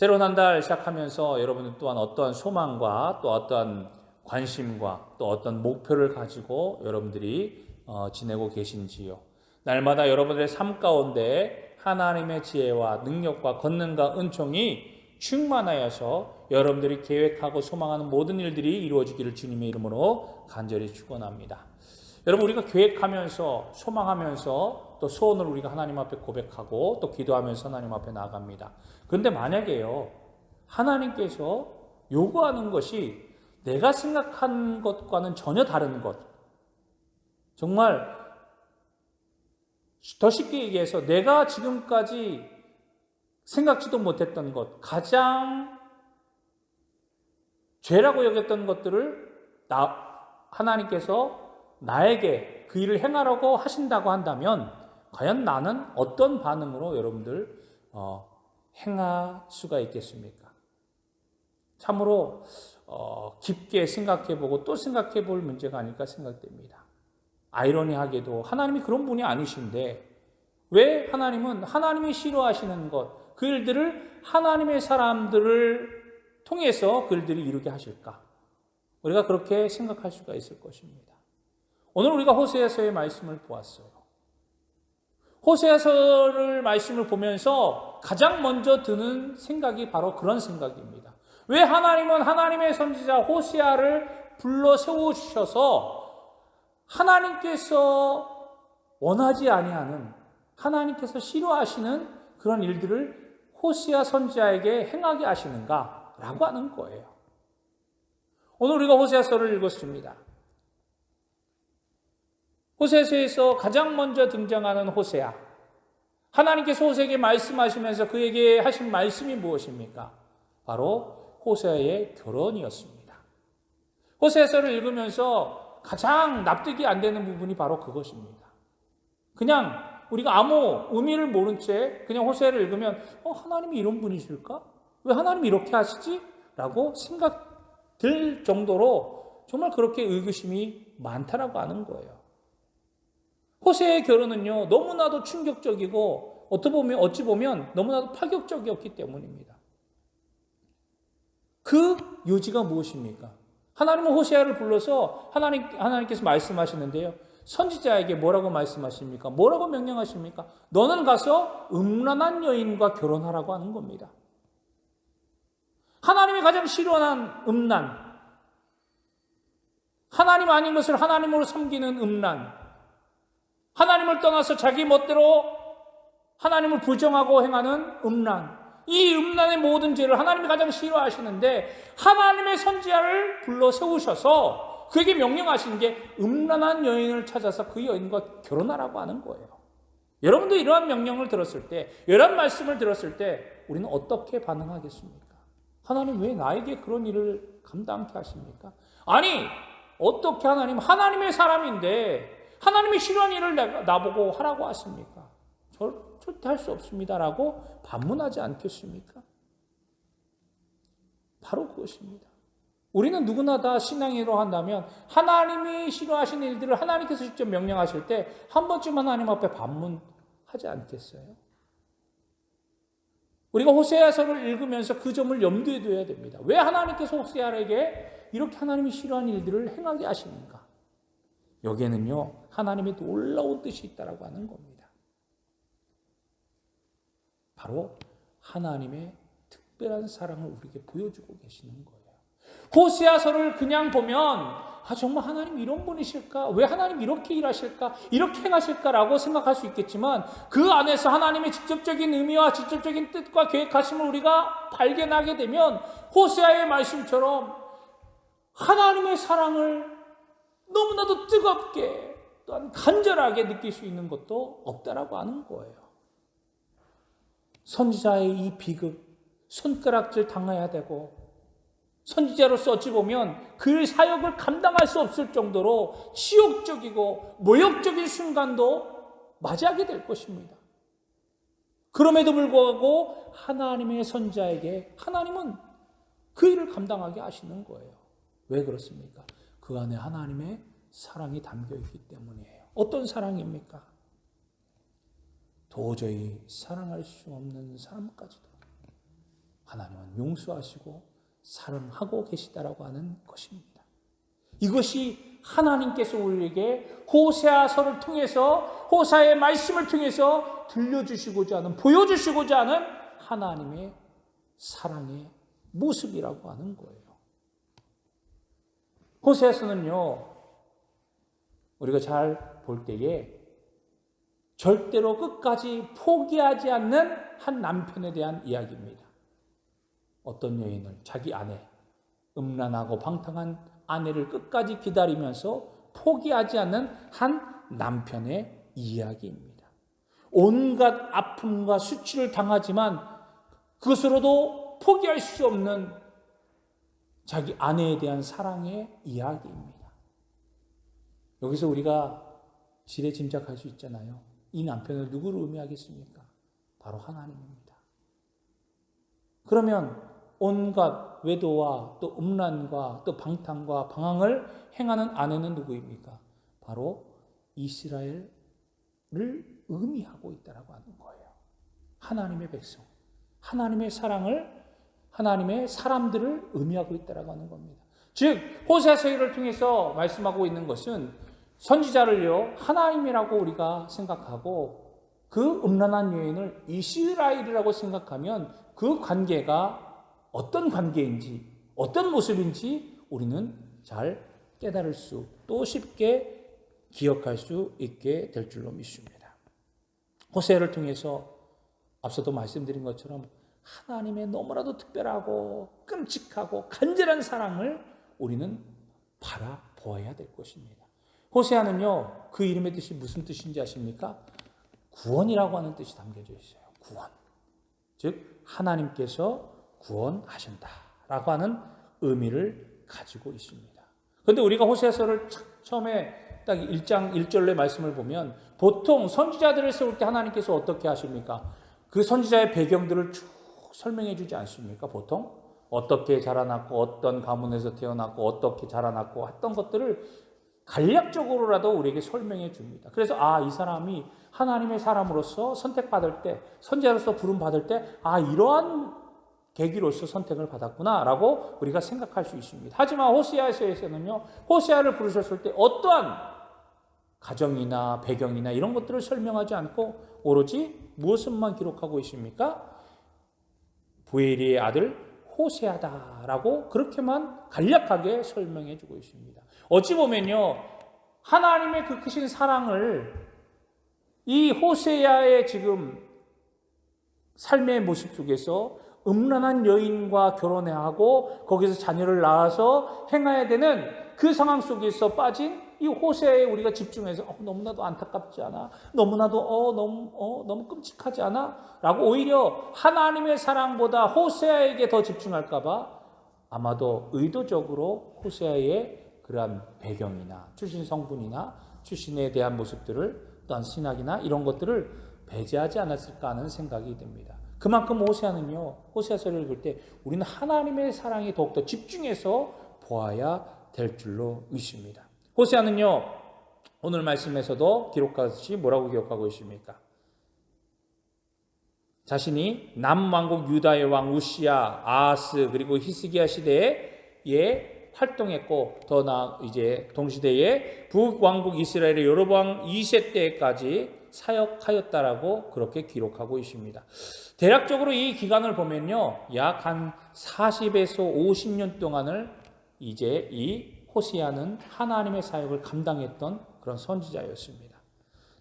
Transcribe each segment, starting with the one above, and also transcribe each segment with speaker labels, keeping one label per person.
Speaker 1: 새로운 한 달 시작하면서 여러분들 또한 어떠한 소망과 또 어떠한 관심과 또 어떤 목표를 가지고 여러분들이 지내고 계신지요? 날마다 여러분들의 삶 가운데 하나님의 지혜와 능력과 권능과 은총이 충만하여서 여러분들이 계획하고 소망하는 모든 일들이 이루어지기를 주님의 이름으로 간절히 축원합니다. 여러분, 우리가 계획하면서 소망하면서 또 소원을 우리가 하나님 앞에 고백하고 또 기도하면서 하나님 앞에 나아갑니다. 그런데 만약에요, 하나님께서 요구하는 것이 내가 생각한 것과는 전혀 다른 것, 정말 더 쉽게 얘기해서 내가 지금까지 생각지도 못했던 것, 가장 죄라고 여겼던 것들을 하나님께서 나에게 그 일을 행하라고 하신다고 한다면 과연 나는 어떤 반응으로 여러분들 행할 수가 있겠습니까? 참으로 깊게 생각해보고 또 생각해볼 문제가 아닐까 생각됩니다. 아이러니하게도 하나님이 그런 분이 아니신데 왜 하나님은 하나님이 싫어하시는 것, 그 일들을 하나님의 사람들을 통해서 그 일들이 이루게 하실까? 우리가 그렇게 생각할 수가 있을 것입니다. 오늘 우리가 호세아서의 말씀을 보았어요. 호세아서를 말씀을 보면서 가장 먼저 드는 생각이 바로 그런 생각입니다. 왜 하나님은 하나님의 선지자 호세아를 불러 세우셔서 하나님께서 원하지 아니하는, 하나님께서 싫어하시는 그런 일들을 호세아 선지자에게 행하게 하시는가라고 하는 거예요. 오늘 우리가 호세아서를 읽었습니다. 호세아서에서 가장 먼저 등장하는 호세아. 하나님께서 호세에게 말씀하시면서 그에게 하신 말씀이 무엇입니까? 바로 호세아의 결혼이었습니다. 호세아서를 읽으면서 가장 납득이 안 되는 부분이 바로 그것입니다. 그냥 우리가 아무 의미를 모른 채 그냥 호세아를 읽으면 하나님이 이런 분이실까? 왜 하나님이 이렇게 하시지? 라고 생각 들 정도로 정말 그렇게 의구심이 많다라고 하는 거예요. 호세의 결혼은요, 너무나도 충격적이고 어찌 보면 너무나도 파격적이었기 때문입니다. 그 요지가 무엇입니까? 하나님은 호세아를 불러서 하나님께서 말씀하시는데요. 선지자에게 뭐라고 말씀하십니까? 뭐라고 명령하십니까? 너는 가서 음란한 여인과 결혼하라고 하는 겁니다. 하나님이 가장 싫어하는 음란, 하나님 아닌 것을 하나님으로 섬기는 음란, 하나님을 떠나서 자기 멋대로 하나님을 부정하고 행하는 음란, 이 음란의 모든 죄를 하나님이 가장 싫어하시는데 하나님의 선지자를 불러 세우셔서 그에게 명령하신 게 음란한 여인을 찾아서 그 여인과 결혼하라고 하는 거예요. 여러분도 이러한 명령을 들었을 때, 이러한 말씀을 들었을 때 우리는 어떻게 반응하겠습니까? 하나님 왜 나에게 그런 일을 감당케 하십니까? 아니, 어떻게 하나님의 사람인데 하나님이 싫어하는 일을 나보고 하라고 하십니까? 절대 할 수 없습니다라고 반문하지 않겠습니까? 바로 그것입니다. 우리는 누구나 다 신앙인으로 한다면 하나님이 싫어하시는 일들을 하나님께서 직접 명령하실 때 한 번쯤 하나님 앞에 반문하지 않겠어요? 우리가 호세아서를 읽으면서 그 점을 염두에 둬야 됩니다. 왜 하나님께서 호세아에게 이렇게 하나님이 싫어하는 일들을 행하게 하시는가? 여기에는요, 하나님의 놀라운 뜻이 있다라고 하는 겁니다. 바로 하나님의 특별한 사랑을 우리에게 보여주고 계시는 거예요. 호세아서를 그냥 보면 정말 하나님 이런 분이실까? 왜 하나님 이렇게 일하실까? 이렇게 행하실까라고 생각할 수 있겠지만 그 안에서 하나님의 직접적인 의미와 직접적인 뜻과 계획하심을 우리가 발견하게 되면 호세아의 말씀처럼 하나님의 사랑을 너무나도 뜨겁게 또한 간절하게 느낄 수 있는 것도 없다라고 하는 거예요. 선지자의 이 비극, 손가락질 당해야 되고 선지자로서 어찌 보면 그 사역을 감당할 수 없을 정도로 치욕적이고 모욕적인 순간도 맞이하게 될 것입니다. 그럼에도 불구하고 하나님의 선지자에게 하나님은 그 일을 감당하게 하시는 거예요. 왜 그렇습니까? 그 안에 하나님의 사랑이 담겨있기 때문이에요. 어떤 사랑입니까? 도저히 사랑할 수 없는 사람까지도 하나님은 용서하시고 사랑하고 계시다라고 하는 것입니다. 이것이 하나님께서 우리에게 호세아서를 통해서, 호세아의 말씀을 통해서 들려주시고자 하는, 보여주시고자 하는 하나님의 사랑의 모습이라고 하는 거예요. 호세아서는요, 우리가 잘 볼 때에 절대로 끝까지 포기하지 않는 한 남편에 대한 이야기입니다. 어떤 여인을, 자기 아내, 음란하고 방탕한 아내를 끝까지 기다리면서 포기하지 않는 한 남편의 이야기입니다. 온갖 아픔과 수치를 당하지만 그것으로도 포기할 수 없는 자기 아내에 대한 사랑의 이야기입니다. 여기서 우리가 지레 짐작할 수 있잖아요. 이 남편을 누구를 의미하겠습니까? 바로 하나님입니다. 그러면 온갖 외도와 또 음란과 또 방탕과 방황을 행하는 아내는 누구입니까? 바로 이스라엘을 의미하고 있다고 하는 거예요. 하나님의 백성, 하나님의 사랑을, 하나님의 사람들을 의미하고 있다고 하는 겁니다. 즉 호세아서를 통해서 말씀하고 있는 것은 선지자를요 하나님이라고 우리가 생각하고 그 음란한 여인을 이스라엘이라고 생각하면 그 관계가 어떤 관계인지, 어떤 모습인지 우리는 잘 깨달을 수, 또 쉽게 기억할 수 있게 될 줄로 믿습니다. 호세아를 통해서 앞서도 말씀드린 것처럼 하나님의 너무나도 특별하고 끔찍하고 간절한 사랑을 우리는 바라보아야 될 것입니다. 호세아는요, 그 이름의 뜻이 무슨 뜻인지 아십니까? 구원이라고 하는 뜻이 담겨져 있어요. 구원. 즉 하나님께서 구원하신다라고 하는 의미를 가지고 있습니다. 그런데 우리가 호세아서를 처음에 딱 1장 1절의 말씀을 보면 보통 선지자들을 세울 때 하나님께서 어떻게 하십니까? 그 선지자의 배경들을 쭉 설명해 주지 않습니까? 보통 어떻게 자라났고 어떤 가문에서 태어났고 어떻게 자라났고 했던 것들을 간략적으로라도 우리에게 설명해 줍니다. 그래서 이 사람이 하나님의 사람으로서 선택받을 때, 선지자로서 부름받을 때 이러한 계기로서 선택을 받았구나 라고 우리가 생각할 수 있습니다. 하지만 호세아서에서는요, 호세아를 부르셨을 때 어떠한 가정이나 배경이나 이런 것들을 설명하지 않고 오로지 무엇만 기록하고 있습니까? 부에리의 아들 호세아다라고 그렇게만 간략하게 설명해 주고 있습니다. 어찌 보면요, 하나님의 그 크신 사랑을 이 호세아의 지금 삶의 모습 속에서 음란한 여인과 결혼해야 하고 거기서 자녀를 낳아서 행해야 되는 그 상황 속에서 빠진 이 호세아에 우리가 집중해서 너무나도 안타깝지 않아? 너무나도 너무 끔찍하지 않아? 라고 오히려 하나님의 사랑보다 호세아에게 더 집중할까 봐 아마도 의도적으로 호세아의 그러한 배경이나 출신 성분이나 출신에 대한 모습들을, 또한 신학이나 이런 것들을 배제하지 않았을까 하는 생각이 듭니다. 그만큼 호세아서를 읽을 때 우리는 하나님의 사랑에 더욱더 집중해서 보아야 될 줄로 믿습니다. 호세아는요, 오늘 말씀에서도 기록하듯이 뭐라고 기록하고 있습니까? 자신이 남왕국 유다의 왕 우시야, 아하스 그리고 히스기야 시대에 활동했고, 더 이제 동시대에 북왕국 이스라엘의 여로보암 2세 때까지 사역하였다라고 그렇게 기록하고 있습니다. 대략적으로 이 기간을 보면요, 약 한 40에서 50년 동안을 이제 이 호세아는 하나님의 사역을 감당했던 그런 선지자였습니다.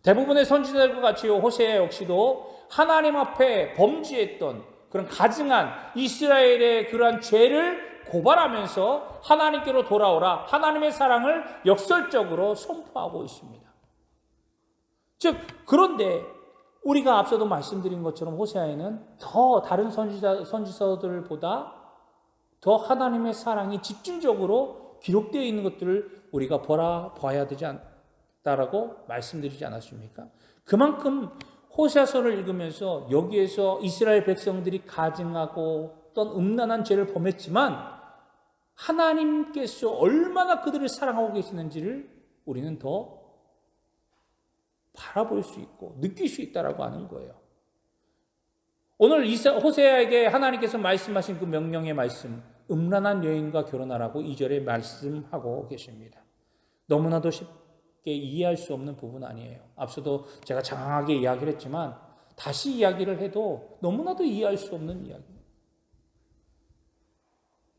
Speaker 1: 대부분의 선지자들과 같이 호세아 역시도 하나님 앞에 범죄했던 그런 가증한 이스라엘의 그러한 죄를 고발하면서 하나님께로 돌아오라, 하나님의 사랑을 역설적으로 선포하고 있습니다. 즉, 그런데 우리가 앞서도 말씀드린 것처럼 호세아에는 더 다른 선지서들보다 더 하나님의 사랑이 집중적으로 기록되어 있는 것들을 우리가 봐야 되지 않다라고 말씀드리지 않았습니까? 그만큼 호세아서를 읽으면서 여기에서 이스라엘 백성들이 가증하고 어떤 음란한 죄를 범했지만 하나님께서 얼마나 그들을 사랑하고 계시는지를 우리는 더 바라볼 수 있고 느낄 수 있다라고 하는 거예요. 오늘 호세아에게 하나님께서 말씀하신 그 명령의 말씀, 음란한 여인과 결혼하라고 2절에 말씀하고 계십니다. 너무나도 쉽게 이해할 수 없는 부분 아니에요. 앞서도 제가 장황하게 이야기를 했지만 다시 이야기를 해도 너무나도 이해할 수 없는 이야기입니다.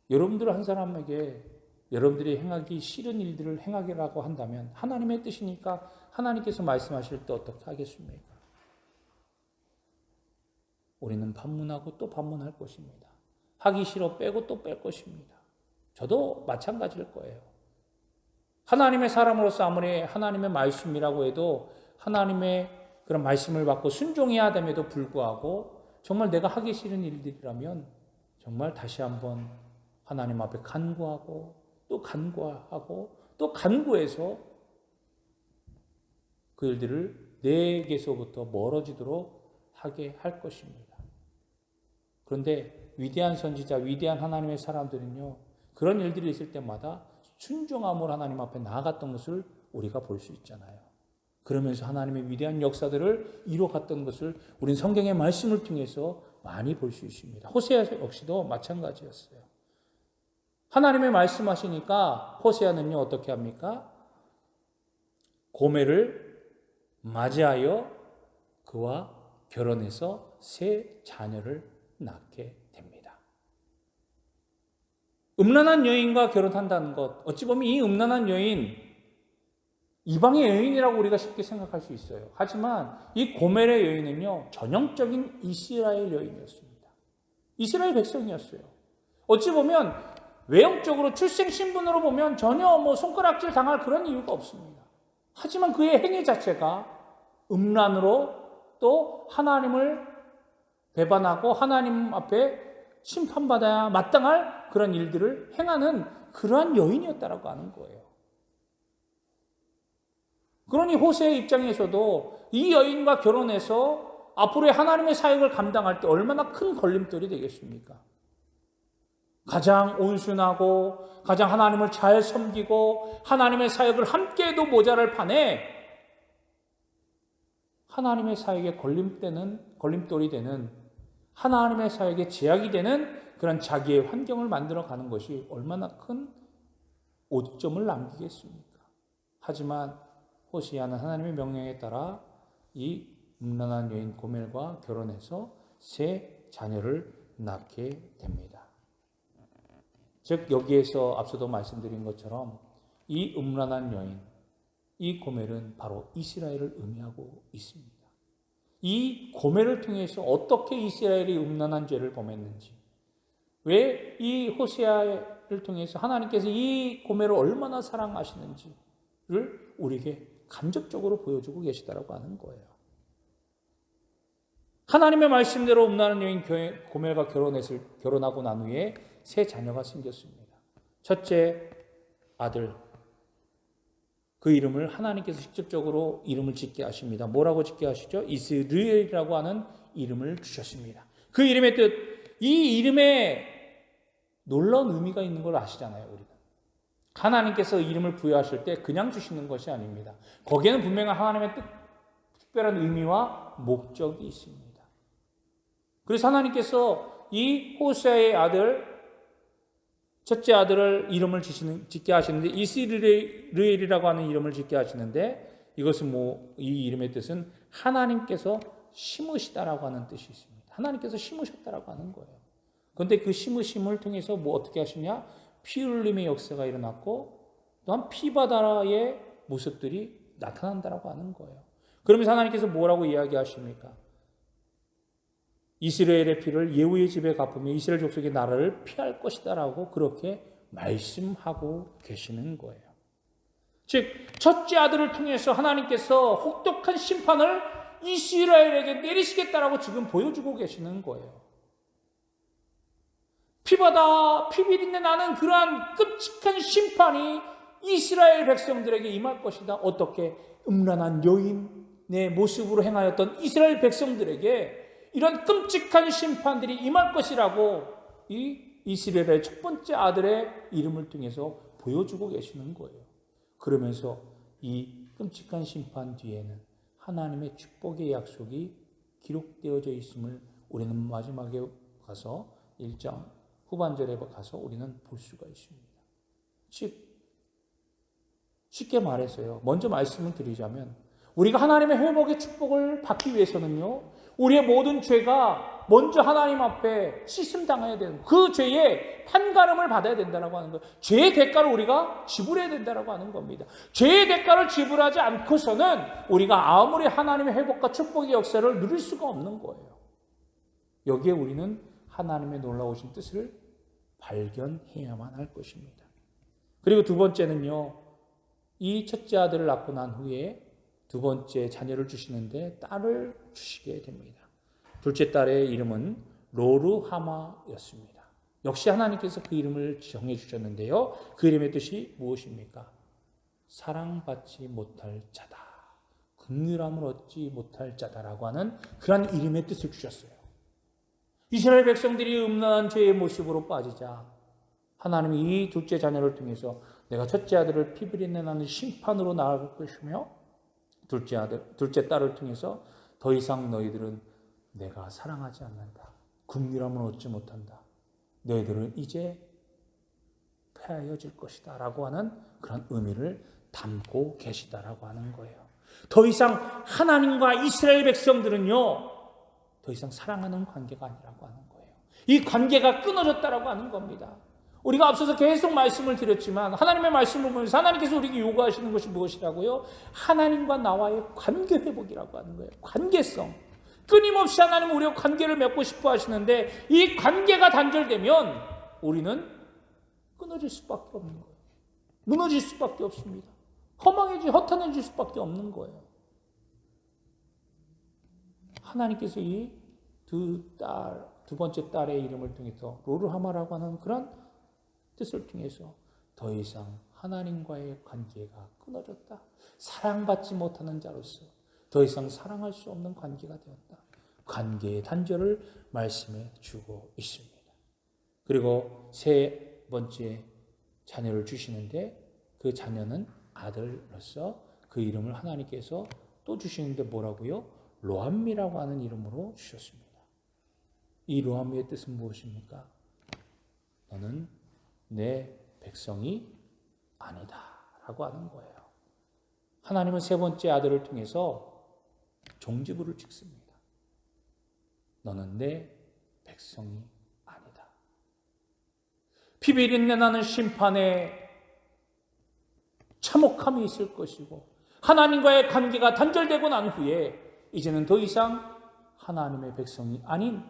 Speaker 1: 여러분들 한 사람에게 여러분들이 행하기 싫은 일들을 행하기라고 한다면 하나님의 뜻이니까 하나님께서 말씀하실 때 어떻게 하겠습니까? 우리는 반문하고 또 반문할 것입니다. 하기 싫어 빼고 또 뺄 것입니다. 저도 마찬가지일 거예요. 하나님의 사람으로서 아무리 하나님의 말씀이라고 해도 하나님의 그런 말씀을 받고 순종해야 됨에도 불구하고 정말 내가 하기 싫은 일들이라면 정말 다시 한번 하나님 앞에 간구하고 또 간구하고 또 간구해서 그 일들을 내게서부터 멀어지도록 하게 할 것입니다. 그런데 위대한 선지자, 위대한 하나님의 사람들은요, 그런 일들이 있을 때마다 순종함으로 하나님 앞에 나아갔던 것을 우리가 볼 수 있잖아요. 그러면서 하나님의 위대한 역사들을 이루어갔던 것을 우린 성경의 말씀을 통해서 많이 볼 수 있습니다. 호세아 역시도 마찬가지였어요. 하나님의 말씀하시니까 호세아는요 어떻게 합니까? 고멜을 맞이하여 그와 결혼해서 세 자녀를 낳게 됩니다. 음란한 여인과 결혼한다는 것, 어찌 보면 이 음란한 여인, 이방의 여인이라고 우리가 쉽게 생각할 수 있어요. 하지만 이 고멜의 여인은요 전형적인 이스라엘 여인이었습니다. 이스라엘 백성이었어요. 어찌 보면 외형적으로 출생 신분으로 보면 전혀 손가락질 당할 그런 이유가 없습니다. 하지만 그의 행위 자체가 음란으로 또 하나님을 배반하고 하나님 앞에 심판받아야 마땅할 그런 일들을 행하는 그러한 여인이었다라고 하는 거예요. 그러니 호세의 입장에서도 이 여인과 결혼해서 앞으로의 하나님의 사역을 감당할 때 얼마나 큰 걸림돌이 되겠습니까? 가장 온순하고 가장 하나님을 잘 섬기고 하나님의 사역을 함께해도 모자랄 판에 하나님의 사역에 걸림돌이 되는 하나님의 사역에 제약이 되는 그런 자기의 환경을 만들어가는 것이 얼마나 큰 오점을 남기겠습니까? 하지만 호시아는 하나님의 명령에 따라 이 음란한 여인 고멜과 결혼해서 세 자녀를 낳게 됩니다. 즉 여기에서 앞서도 말씀드린 것처럼 이 음란한 여인, 이 고멜은 바로 이스라엘을 의미하고 있습니다. 이 고멜을 통해서 어떻게 이스라엘이 음란한 죄를 범했는지, 왜 이 호세아를 통해서 하나님께서 이 고멜을 얼마나 사랑하시는지를 우리에게 간접적으로 보여주고 계시다라고 하는 거예요. 하나님의 말씀대로 음란한 여인 고멜과 결혼하고 난 후에 세 자녀가 생겼습니다. 첫째 아들, 그 이름을 하나님께서 직접적으로 이름을 짓게 하십니다. 뭐라고 짓게 하시죠? 이스라엘이라고 하는 이름을 주셨습니다. 그 이름의 뜻, 이 이름에 놀라운 의미가 있는 걸 아시잖아요, 우리가. 하나님께서 이름을 부여하실 때 그냥 주시는 것이 아닙니다. 거기에는 분명한 하나님의 특별한 의미와 목적이 있습니다. 그래서 하나님께서 이 호세아의 아들, 첫째 아들을 이름을 짓게 하시는데 이스라엘이라고 하는 이름을 짓게 하시는데 이것은 이 이름의 뜻은 하나님께서 심으시다라고 하는 뜻이 있습니다. 하나님께서 심으셨다라고 하는 거예요. 그런데 그 심으심을 통해서 어떻게 하시냐? 피 흘림의 역사가 일어났고 또한 피바다의 모습들이 나타난다라고 하는 거예요. 그러면서 하나님께서 뭐라고 이야기하십니까? 이스라엘의 피를 예후의 집에 갚으며 이스라엘 족속의 나라를 피할 것이다라고 그렇게 말씀하고 계시는 거예요. 즉 첫째 아들을 통해서 하나님께서 혹독한 심판을 이스라엘에게 내리시겠다라고 지금 보여주고 계시는 거예요. 피바다 피비린내 나는 그러한 끔찍한 심판이 이스라엘 백성들에게 임할 것이다. 어떻게? 음란한 여인의 모습으로 행하였던 이스라엘 백성들에게 이런 끔찍한 심판들이 임할 것이라고 이 이스라엘의 첫 번째 아들의 이름을 통해서 보여주고 계시는 거예요. 그러면서 이 끔찍한 심판 뒤에는 하나님의 축복의 약속이 기록되어져 있음을 우리는 마지막에 가서 1장 후반절에 가서 우리는 볼 수가 있습니다. 즉 쉽게 말해서요. 먼저 말씀을 드리자면 우리가 하나님의 회복의 축복을 받기 위해서는요. 우리의 모든 죄가 먼저 하나님 앞에 씻음당해야 되는 그 죄의 판가름을 받아야 된다고 하는 거예요. 죄의 대가를 우리가 지불해야 된다고 하는 겁니다. 죄의 대가를 지불하지 않고서는 우리가 아무리 하나님의 회복과 축복의 역사를 누릴 수가 없는 거예요. 여기에 우리는 하나님의 놀라우신 뜻을 발견해야만 할 것입니다. 그리고 두 번째는요. 이 첫째 아들을 낳고 난 후에 두 번째 자녀를 주시는데 딸을 주시게 됩니다. 둘째 딸의 이름은 로르하마였습니다. 역시 하나님께서 그 이름을 정해 주셨는데요. 그 이름의 뜻이 무엇입니까? 사랑받지 못할 자다. 긍휼함을 얻지 못할 자다라고 하는 그런 이름의 뜻을 주셨어요. 이스라엘 백성들이 음란한 죄의 모습으로 빠지자 하나님이 이 둘째 자녀를 통해서 내가 첫째 아들을 피비린내 나는 심판으로 나아갈 것이며 둘째 딸을 통해서 더 이상 너희들은 내가 사랑하지 않는다. 긍휼함을 얻지 못한다. 너희들은 이제 패하여질 것이다. 라고 하는 그런 의미를 담고 계시다라고 하는 거예요. 더 이상 하나님과 이스라엘 백성들은요. 더 이상 사랑하는 관계가 아니라고 하는 거예요. 이 관계가 끊어졌다라고 하는 겁니다. 우리가 앞서서 계속 말씀을 드렸지만 하나님의 말씀을 보면서 하나님께서 우리에게 요구하시는 것이 무엇이라고요? 하나님과 나와의 관계 회복이라고 하는 거예요. 관계성. 끊임없이 하나님은 우리와 관계를 맺고 싶어 하시는데 이 관계가 단절되면 우리는 끊어질 수밖에 없는 거예요. 무너질 수밖에 없습니다. 허탄해질 수밖에 없는 거예요. 하나님께서 이 두 번째 딸의 이름을 통해서 로르하마라고 하는 그런 뜻을 통해서 더 이상 하나님과의 관계가 끊어졌다. 사랑받지 못하는 자로서 더 이상 사랑할 수 없는 관계가 되었다. 관계의 단절을 말씀해 주고 있습니다. 그리고 세 번째 자녀를 주시는데 그 자녀는 아들로서 그 이름을 하나님께서 또 주시는데 뭐라고요? 로암미라고 하는 이름으로 주셨습니다. 이 로암미의 뜻은 무엇입니까? 너는 내 백성이 아니다 라고 하는 거예요. 하나님은 세 번째 아들을 통해서 종지부를 찍습니다. 너는 내 백성이 아니다. 피비린내 나는 심판에 참혹함이 있을 것이고 하나님과의 관계가 단절되고 난 후에 이제는 더 이상 하나님의 백성이 아닌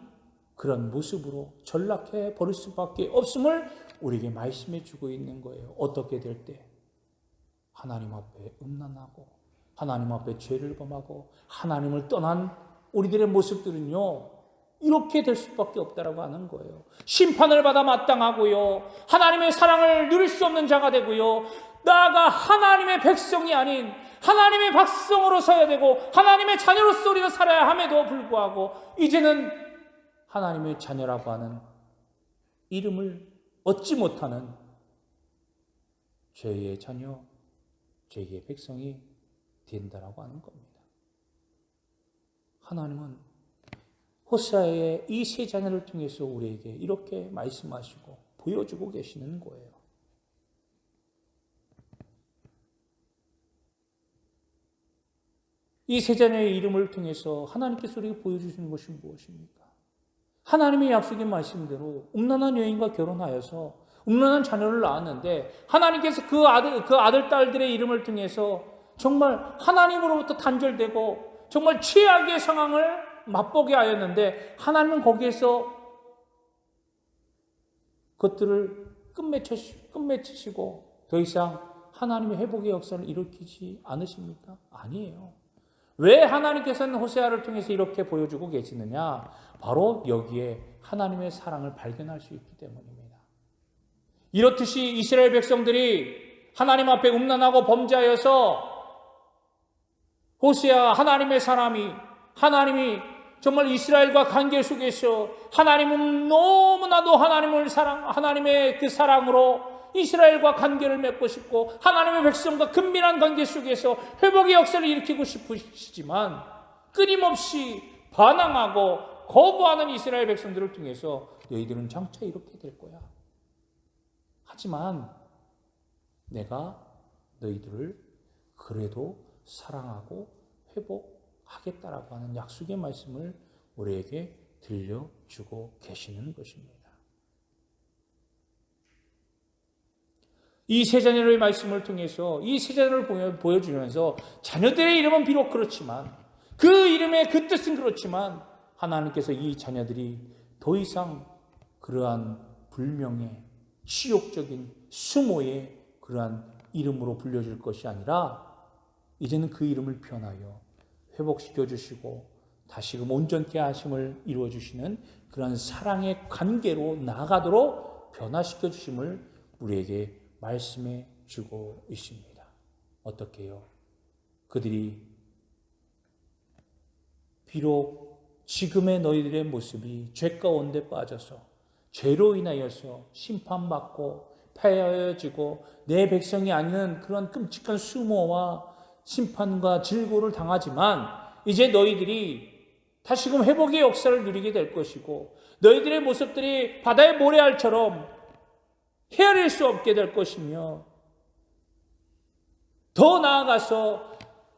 Speaker 1: 그런 모습으로 전락해 버릴 수밖에 없음을 우리에게 말씀해 주고 있는 거예요. 어떻게 될 때? 하나님 앞에 음란하고 하나님 앞에 죄를 범하고 하나님을 떠난 우리들의 모습들은요. 이렇게 될 수밖에 없다라고 하는 거예요. 심판을 받아 마땅하고요. 하나님의 사랑을 누릴 수 없는 자가 되고요. 나아가 하나님의 백성이 아닌 하나님의 백성으로 서야 되고 하나님의 자녀로서 우리가 살아야 함에도 불구하고 이제는 하나님의 자녀라고 하는 이름을 얻지 못하는 죄의 자녀, 죄의 백성이 된다라고 하는 겁니다. 하나님은 호세아의 이 세 자녀를 통해서 우리에게 이렇게 말씀하시고 보여주고 계시는 거예요. 이 세 자녀의 이름을 통해서 하나님께서 우리에게 보여주시는 것이 무엇입니까? 하나님의 약속인 말씀대로 음란한 여인과 결혼하여서 음란한 자녀를 낳았는데 하나님께서 그 아들, 딸들의 이름을 통해서 정말 하나님으로부터 단절되고 정말 최악의 상황을 맛보게 하였는데 하나님은 거기에서 그것들을 끝맺히시고 더 이상 하나님의 회복의 역사를 일으키지 않으십니까? 아니에요. 왜 하나님께서는 호세아를 통해서 이렇게 보여주고 계시느냐? 바로 여기에 하나님의 사랑을 발견할 수 있기 때문입니다. 이렇듯이 이스라엘 백성들이 하나님 앞에 음란하고 범죄하여서 호세아 하나님의 사람이 하나님이 정말 이스라엘과 관계 속에서 하나님은 너무나도 하나님의 그 사랑으로 이스라엘과 관계를 맺고 싶고 하나님의 백성과 긴밀한 관계 속에서 회복의 역사를 일으키고 싶으시지만 끊임없이 반항하고 거부하는 이스라엘 백성들을 통해서 너희들은 장차 이렇게 될 거야. 하지만 내가 너희들을 그래도 사랑하고 회복하겠다라고 하는 약속의 말씀을 우리에게 들려주고 계시는 것입니다. 이 세 자녀의 말씀을 통해서 이 세 자녀를 보여주면서 자녀들의 이름은 비록 그렇지만 그 이름의 그 뜻은 그렇지만 하나님께서 이 자녀들이 더 이상 그러한 불명예, 치욕적인 수모의 그러한 이름으로 불려질 것이 아니라 이제는 그 이름을 변하여 회복시켜 주시고 다시금 온전케 하심을 이루어 주시는 그러한 사랑의 관계로 나아가도록 변화시켜 주심을 우리에게 말씀해 주고 있습니다. 어떻게 해요? 그들이 비록 지금의 너희들의 모습이 죄 가운데 빠져서 죄로 인하여서 심판받고 패하여지고 내 백성이 아닌 그런 끔찍한 수모와 심판과 질고를 당하지만 이제 너희들이 다시금 회복의 역사를 누리게 될 것이고 너희들의 모습들이 바다의 모래알처럼 헤아릴 수 없게 될 것이며 더 나아가서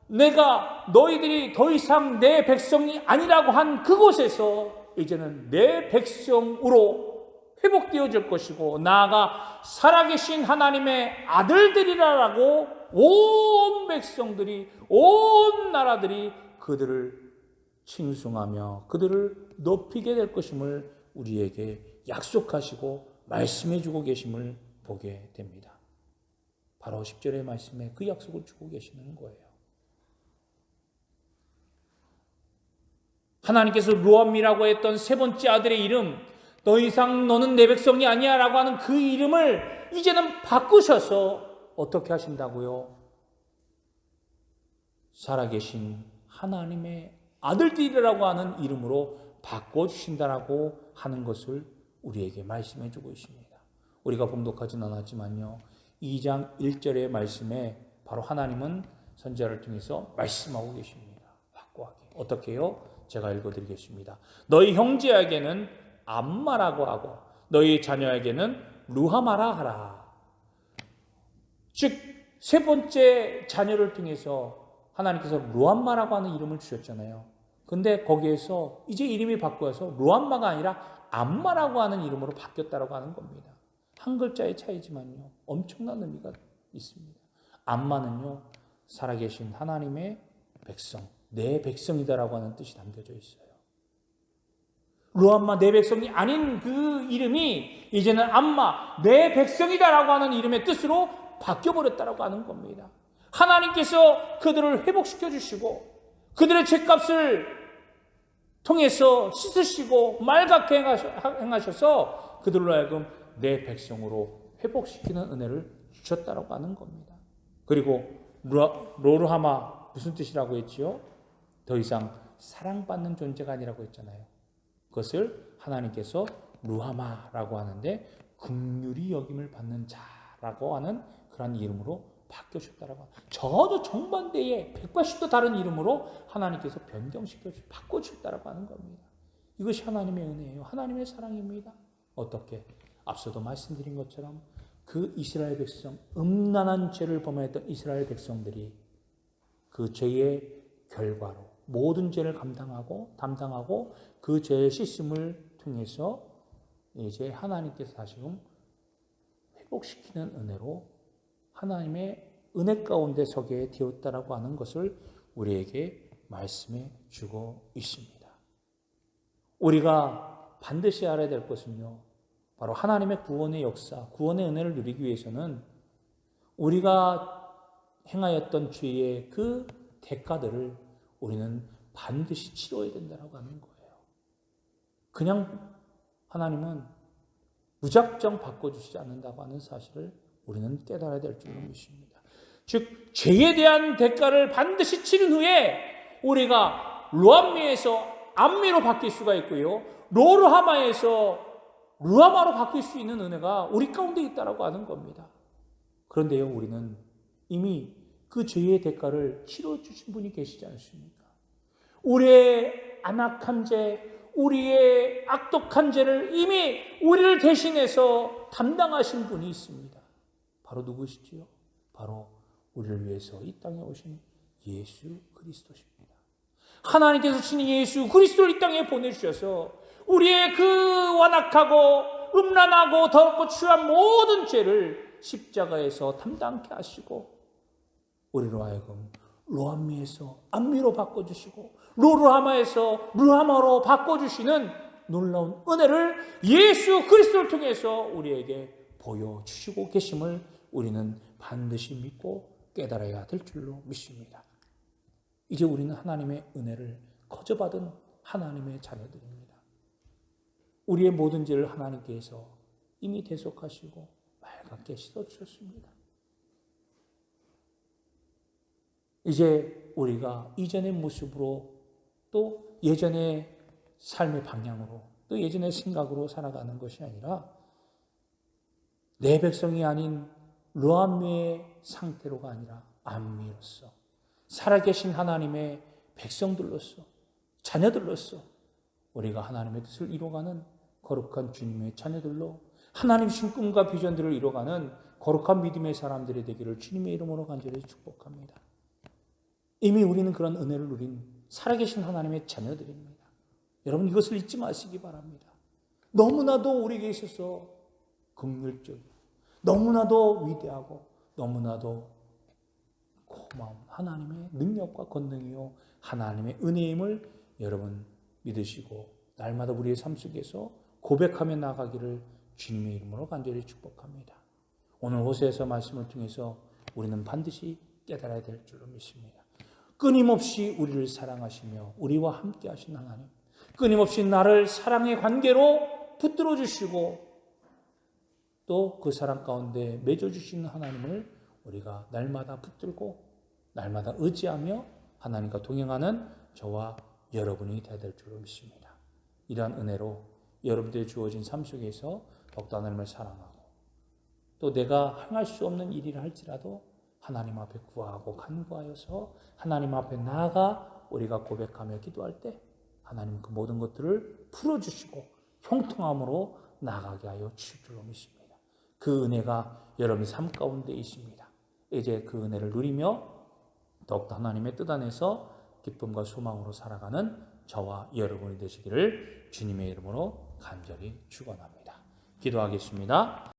Speaker 1: 내가 너희들이 더 이상 내 백성이 아니라고 한 그곳에서 이제는 내 백성으로 회복되어질 것이고 나아가 살아계신 하나님의 아들들이라고 온 백성들이 온 나라들이 그들을 칭송하며 그들을 높이게 될 것임을 우리에게 약속하시고 말씀해 주고 계심을 보게 됩니다. 바로 10절의 말씀에 그 약속을 주고 계시는 거예요. 하나님께서 루암이라고 했던 세 번째 아들의 이름, 더 이상 너는 내 백성이 아니야 라고 하는 그 이름을 이제는 바꾸셔서 어떻게 하신다고요? 살아계신 하나님의 아들들이라고 하는 이름으로 바꿔주신다라고 하는 것을 우리에게 말씀해 주고 있습니다. 우리가 봉독하지는 않았지만요. 2장 1절의 말씀에 바로 하나님은 선지자를 통해서 말씀하고 계십니다. 확고하게. 어떻게 해요? 제가 읽어드리겠습니다. 너희 형제에게는 암마라고 하고 너희 자녀에게는 루하마라 하라. 즉 세 번째 자녀를 통해서 하나님께서 루암마라고 하는 이름을 주셨잖아요. 근데 거기에서 이제 이름이 바뀌어서 루암마가 아니라 암마라고 하는 이름으로 바뀌었다고 하는 겁니다. 한 글자의 차이지만요. 엄청난 의미가 있습니다. 암마는요. 살아계신 하나님의 백성, 내 백성이다라고 하는 뜻이 담겨져 있어요. 루암마, 내 백성이 아닌 그 이름이 이제는 암마, 내 백성이다라고 하는 이름의 뜻으로 바뀌어버렸다라고 하는 겁니다. 하나님께서 그들을 회복시켜 주시고 그들의 죄값을 통해서 씻으시고 맑게 행하셔서 그들로 하여금 내 백성으로 회복시키는 은혜를 주셨다라고 하는 겁니다. 그리고 로르하마 무슨 뜻이라고 했지요? 더 이상 사랑받는 존재가 아니라고 했잖아요. 그것을 하나님께서 루하마라고 하는데 긍휼히 여김을 받는 자라고 하는 그런 이름으로 바뀌어주셨다라고 합니다. 전혀 정반대의 180도 다른 이름으로 하나님께서 변경시켜 바꿔주셨다라고 하는 겁니다. 이것이 하나님의 은혜예요. 하나님의 사랑입니다. 어떻게? 앞서도 말씀드린 것처럼 그 이스라엘 백성, 음란한 죄를 범했던 이스라엘 백성들이 그 죄의 결과로 모든 죄를 담당하고 그 죄의 씻음을 통해서 이제 하나님께서 다시금 회복시키는 은혜로 하나님의 은혜 가운데 서게 되었다라고 하는 것을 우리에게 말씀해 주고 있습니다. 우리가 반드시 알아야 될 것은요. 바로 하나님의 구원의 역사, 구원의 은혜를 누리기 위해서는 우리가 행하였던 죄의 그 대가들을 우리는 반드시 치러야 된다고 하는 거예요. 그냥 하나님은 무작정 바꿔주시지 않는다고 하는 사실을 우리는 깨달아야 될 줄로 믿습니다. 즉 죄에 대한 대가를 반드시 치른 후에 우리가 루암미에서 암미로 바뀔 수가 있고요. 로르하마에서 루하마로 바뀔 수 있는 은혜가 우리 가운데 있다고 하는 겁니다. 그런데요, 우리는 이미 그 죄의 대가를 치러주신 분이 계시지 않습니까? 우리의 안악한 죄, 우리의 악독한 죄를 이미 우리를 대신해서 담당하신 분이 있습니다. 바로 누구시지요? 바로 우리를 위해서 이 땅에 오신 예수 그리스도십니다. 하나님께서 친히 예수 그리스도를 이 땅에 보내주셔서 우리의 그 완악하고 음란하고 더럽고 추한 모든 죄를 십자가에서 담당케 하시고 우리로 하여금 로암미에서 암미로 바꿔주시고 로루하마에서 루하마로 바꿔주시는 놀라운 은혜를 예수 그리스도를 통해서 우리에게 보여주시고 계심을 우리는 반드시 믿고 깨달아야 될 줄로 믿습니다. 이제 우리는 하나님의 은혜를 거저받은 하나님의 자녀들입니다. 우리의 모든 죄를 하나님께서 이미 대속하시고 맑게 씻어주셨습니다. 이제 우리가 이전의 모습으로 또 예전의 삶의 방향으로 또 예전의 생각으로 살아가는 것이 아니라 내 백성이 아닌 르암미의 상태로가 아니라 암미로서 살아계신 하나님의 백성들로서 자녀들로서 우리가 하나님의 뜻을 이뤄가는 거룩한 주님의 자녀들로 하나님 신 꿈과 비전들을 이뤄가는 거룩한 믿음의 사람들이 되기를 주님의 이름으로 간절히 축복합니다. 이미 우리는 그런 은혜를 누린 살아계신 하나님의 자녀들입니다. 여러분 이것을 잊지 마시기 바랍니다. 너무나도 우리에게 있어서 긍휼적이고 너무나도 위대하고 너무나도 고마운 하나님의 능력과 권능이요 하나님의 은혜임을 여러분 믿으시고 날마다 우리의 삶 속에서 고백하며 나가기를 주님의 이름으로 간절히 축복합니다. 오늘 호세아서 말씀을 통해서 우리는 반드시 깨달아야 될 줄로 믿습니다. 끊임없이 우리를 사랑하시며 우리와 함께 하신 하나님, 끊임없이 나를 사랑의 관계로 붙들어 주시고 또 그 사랑 가운데 맺어주시는 하나님을 우리가 날마다 붙들고 날마다 의지하며 하나님과 동행하는 저와 여러분이 되어야 될 줄로 믿습니다. 이러한 은혜로 여러분들의 주어진 삶 속에서 더욱더 하나님을 사랑하고 또 내가 행할 수 없는 일이라 할지라도 하나님 앞에 구하고 간구하여서 하나님 앞에 나아가 우리가 고백하며 기도할 때 하나님 그 모든 것들을 풀어주시고 형통함으로 나아가게 하여 주실 줄로 믿습니다. 그 은혜가 여러분의 삶 가운데 있습니다. 이제 그 은혜를 누리며 더욱더 하나님의 뜻 안에서 기쁨과 소망으로 살아가는 저와 여러분이 되시기를 주님의 이름으로 간절히 축원합니다. 기도하겠습니다.